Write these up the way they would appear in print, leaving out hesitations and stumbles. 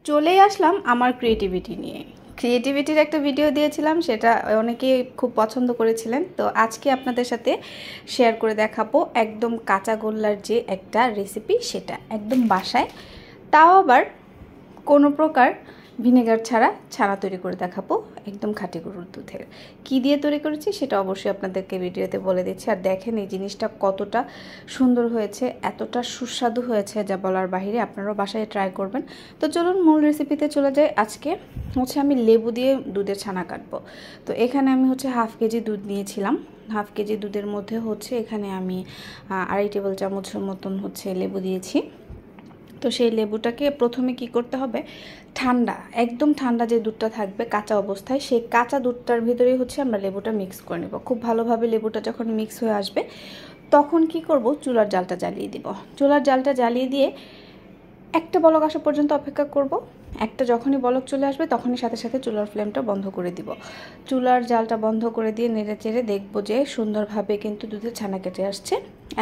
চলেই আসলাম আমার ক্রিয়েটিভিটি নিয়ে। ক্রিয়েটিভিটির একটা ভিডিও দিয়েছিলাম, সেটা অনেকেই খুব পছন্দ করেছিলেন। তো আজকে আপনাদের সাথে শেয়ার করে দেখাবো একদম কাঁচা গোল্লার যে একটা রেসিপি, সেটা একদম বাসায়, তাও আবার কোনো প্রকার ভিনেগার ছাড়া ছানা তৈরি করে দেখাবো, একদম খাঁটি গরুর দুধের। কী দিয়ে তৈরি করেছি সেটা অবশ্যই আপনাদেরকে ভিডিওতে বলে দিচ্ছি। আর দেখেন এই জিনিসটা কতটা সুন্দর হয়েছে, এতটা সুস্বাদু হয়েছে যা বলার বাহিরে। আপনারাও বাসায় ট্রাই করবেন। তো চলুন মূল রেসিপিতে চলে যাই। আজকে আমি লেবু দিয়ে দুধের ছানা কাটবো। তো এখানে আমি হাফ কেজি দুধ নিয়েছিলাম। হাফ কেজি দুধের মধ্যে এখানে আমি 2.5 টেবিল চামচের মতন লেবু দিয়েছি। তো সেই লেবুটাকে প্রথমে কি করতে হবে, ঠান্ডা, একদম ঠান্ডা যে দুধটা থাকবে কাঁচা অবস্থায়, সেই কাঁচা দুধটার ভিতরেই আমরা লেবুটা মিক্স করে নেব। খুব ভালোভাবে লেবুটা যখন মিক্স হয়ে আসবে তখন কি করব, চুলার জালটা জ্বালিয়ে দিব। চুলার জালটা জ্বালিয়ে দিয়ে একটা বলক আসা পর্যন্ত অপেক্ষা করব। একটা যখনই বলক চলে আসবে তখনই সাথে সাথে চুলার ফ্লেমটা বন্ধ করে দিব। চুলার জালটা বন্ধ করে দিয়ে নেড়ে চেড়ে দেখব যে সুন্দরভাবে কিন্তু দুধের ছানা কেটে আসছে,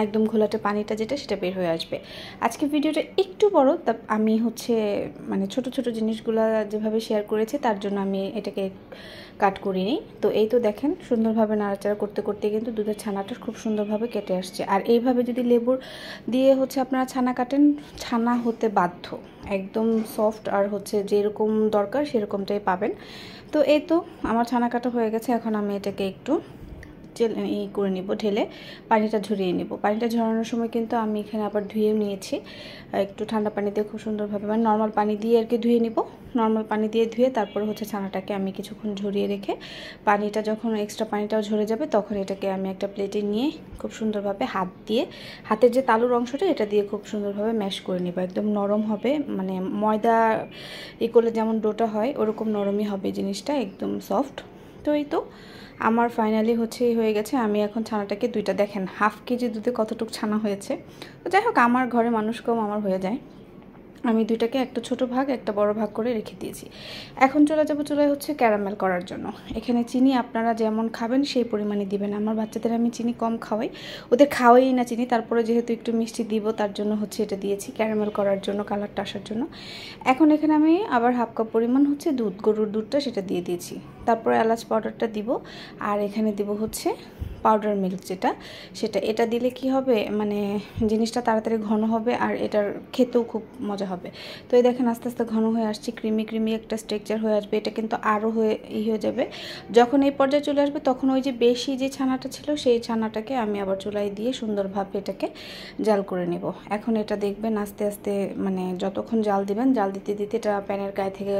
একদম ঘোলাটে পানিটা যেটা সেটা বের হয়ে আসবে। আজকে ভিডিওটা একটু বড়, তা আমি মানে ছোট ছোট জিনিসগুলো যেভাবে শেয়ার করেছি তার জন্য আমি এটাকে কাট করিনি। তো এই তো দেখেন সুন্দরভাবে নাড়াচাড়া করতে করতে কিন্তু দুধের ছানাটা খুব সুন্দরভাবে কেটে আসছে। আর এইভাবে যদি লেবুর দিয়ে আপনারা ছানা কাটেন, ছানা হতে বাধ্য, একদম সফট আর যেরকম দরকার সেরকমটাই পাবেন। তো এই তো আমার ছানা কাটা হয়ে গেছে। এখন আমি এটাকে একটু করে নিব, ঢেলে পানিটা ঝরিয়ে নেব। পানিটা ঝরানোর সময় কিন্তু আমি এখানে আবার ধুয়েও নিয়েছি, একটু ঠান্ডা পানি দিয়ে খুব সুন্দরভাবে, মানে নর্মাল পানি দিয়ে আর কি ধুয়ে নিব। নর্মাল পানি দিয়ে ধুয়ে তারপর ছানাটাকে আমি কিছুক্ষণ ঝরিয়ে রেখে, পানিটা যখন এক্সট্রা পানিটাও ঝরে যাবে তখন এটাকে আমি একটা প্লেটে নিয়ে খুব সুন্দরভাবে হাতের যে তালুর অংশটা এটা দিয়ে খুব সুন্দরভাবে ম্যাশ করে নেব। একদম নরম হবে, মানে ময়দা করলে যেমন ডোটা হয় ওরকম নরমই হবে জিনিসটা, একদম সফট। তো এই তো আমার ফাইনালি হয়ে গেছে। আমি এখন ছানাটাকে দুইটা, দেখেন হাফ কেজি দুধে কতটুকু ছানা হয়েছে। তো যাই হোক, আমার ঘরে মানুষ কম, আমার হয়ে যায়। আমি দুইটাকে একটা ছোট ভাগ একটা বড় ভাগ করে রেখে দিয়েছি। এখন চলে যাব চুলায় ক্যারামেল করার জন্য। এখানে চিনি আপনারা যেমন খাবেন সেই পরিমাণে দিবেন। আমার বাচ্চাদের আমি চিনি কম খাওয়াই, ওদের খাওয়াই না চিনি, তারপরে যেহেতু একটু মিষ্টি দিব তার জন্য এটা দিয়েছি ক্যারামেল করার জন্য, কালারটা আসার জন্য। এখন এখানে আমি আবার হাফ কাপ পরিমাণ দুধ, গরুর দুধটা সেটা দিয়ে দিয়েছি। তারপরে এলাচ পাউডারটা দিব, আর এখানে দিব পাউডার মিল্ক যেটা, এটা দিলে কি হবে, মানে জিনিসটা তাড়াতাড়ি ঘন হবে আর এটার খেতেও খুব মজা হবে। তো এই দেখেন আস্তে আস্তে ঘন হয়ে আসছে, ক্রিমি ক্রিমি একটা স্ট্রাকচার হয়ে আসবে। এটা কিন্তু আরও হয়ে যাবে। যখন এই পর্যায়ে চলে আসবে তখন ওই যে বেশি যে ছানাটা ছিল সেই ছানাটাকে আমি আবার চুলায় দিয়ে সুন্দরভাবে এটাকে জাল করে নেব। এখন এটা দেখবেন আস্তে আস্তে, মানে যতক্ষণ জাল দিবেন, জাল দিতে দিতে এটা প্যানের গায়ে থেকে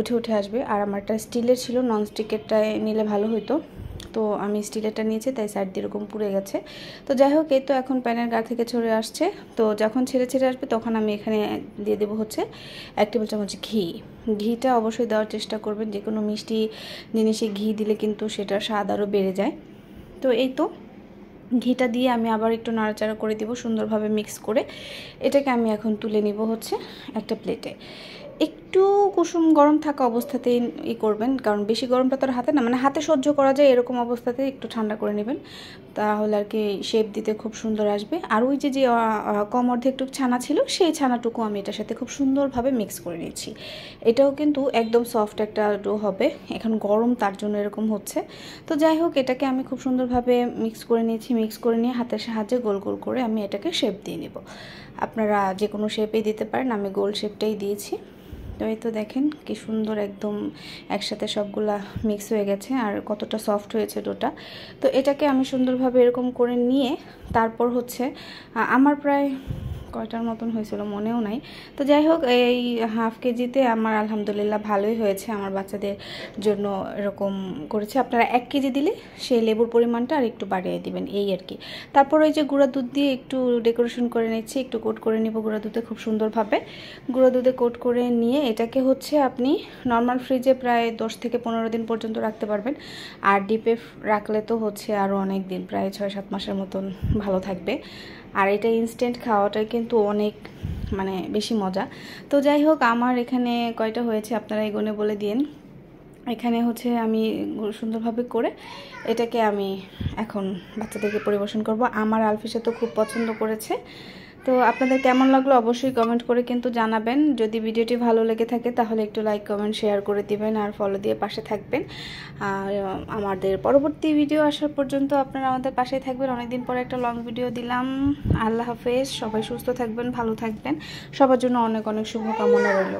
উঠে আসবে। আর আমার একটা স্টিলের ছিল, ননস্টিকেরটায় নিলে ভালো হতো। তো আমি স্টিলেরটা নিয়েছি, তাই সাইড দিয়ে এরকম পুড়ে গেছে। তো যাই হোক, এই তো এখন প্যানের গা থেকে ছেড়ে আসছে। তো যখন ছেড়ে আসবে তখন আমি এখানে দিয়ে দেবো 1 টেবিল চামচ ঘি। ঘিটা অবশ্যই দেওয়ার চেষ্টা করবেন, যে কোনো মিষ্টি জিনিসে ঘি দিলে কিন্তু সেটার স্বাদ আরও বেড়ে যায়। তো এই তো ঘিটা দিয়ে আমি আবার একটু নাড়াচাড়া করে দিব, সুন্দরভাবে মিক্স করে এটাকে আমি এখন তুলে নিব একটা প্লেটে। একটু কুসুম গরম থাকা অবস্থাতেই করবেন, কারণ বেশি গরমটা তো হাতে না, মানে হাতে সহ্য করা যায় এরকম অবস্থাতে একটু ঠান্ডা করে নেবেন, তাহলে আর কি শেপ দিতে খুব সুন্দর আসবে। আর ওই যে কম অর্ধেকটুকু ছানা ছিল সেই ছানাটুকু আমি এটার সাথে খুব সুন্দরভাবে মিক্স করে নিচ্ছি। এটাও কিন্তু একদম সফট একটা ডো হবে, এখন গরম তার জন্য এরকম হচ্ছে। তো যাই হোক, এটাকে আমি খুব সুন্দরভাবে মিক্স করে নিয়েছি। মিক্স করে নিয়ে হাতের সাহায্যে গোল গোল করে আমি এটাকে শেপ দিয়ে নেব। আপনারা যে কোনো শেপেই দিতে পারেন, আমি গোল শেপটাই দিয়েছি। তো এই তো দেখেন কি সুন্দর একদম একসাথে সবগুলা মিক্স হয়ে গেছে, আর কতটা সফট হয়েছে ডোটা। তো এটাকে আমি সুন্দরভাবে এরকম করে নিয়ে তারপর আমার প্রায় কয়টার মতন হয়েছিল মনেও নাই। তো যাই হোক, এই হাফ কেজিতে আমার আলহামদুলিল্লাহ ভালোই হয়েছে। আমার বাচ্চাদের জন্য এরকম করেছে। আপনারা 1 কেজি দিলে সেই লেবুর পরিমাণটা আর একটু বাড়িয়ে দিবেন, এই আর কি। তারপর ওই যে গুঁড়া দুধ দিয়ে একটু ডেকোরেশন করে নিচ্ছি, একটু কোট করে নিব গুঁড়া দুধে খুব সুন্দরভাবে। গুঁড়া দুধে কোট করে নিয়ে এটাকে আপনি নর্মাল ফ্রিজে প্রায় 10 থেকে 15 দিন পর্যন্ত রাখতে পারবেন। আর ডিপে রাখলে তো আরও অনেক দিন, প্রায় 6-7 মাসের মতন ভালো থাকবে। আর এটা ইনস্ট্যান্ট খাওয়াটাই কিন্তু অনেক, মানে বেশি মজা। তো যাই হোক, আমার এখানে কয়টা হয়েছে আপনারা এগোনে বলে দিন। এখানে আমি সুন্দরভাবে করে এটাকে আমি এখন বাচ্চাদেরকে পরিবেশন করব। আমার আলফিসা তো খুব পছন্দ করেছে। তো আপনাদের কেমন লাগলো অবশ্যই কমেন্ট করে কিন্তু জানাবেন। যদি ভিডিওটি ভালো লেগে থাকে তাহলে একটু লাইক কমেন্ট শেয়ার করে দিবেন আর ফলো দিয়ে পাশে থাকবেন। আর আমাদের পরবর্তী ভিডিও আসার পর্যন্ত আপনারা আমাদের পাশেই থাকবেন। অনেকদিন পরে একটা লং ভিডিও দিলাম। আল্লাহ হাফেজ। সবাই সুস্থ থাকবেন, ভালো থাকবেন। সবার জন্য অনেক অনেক শুভকামনা রইল।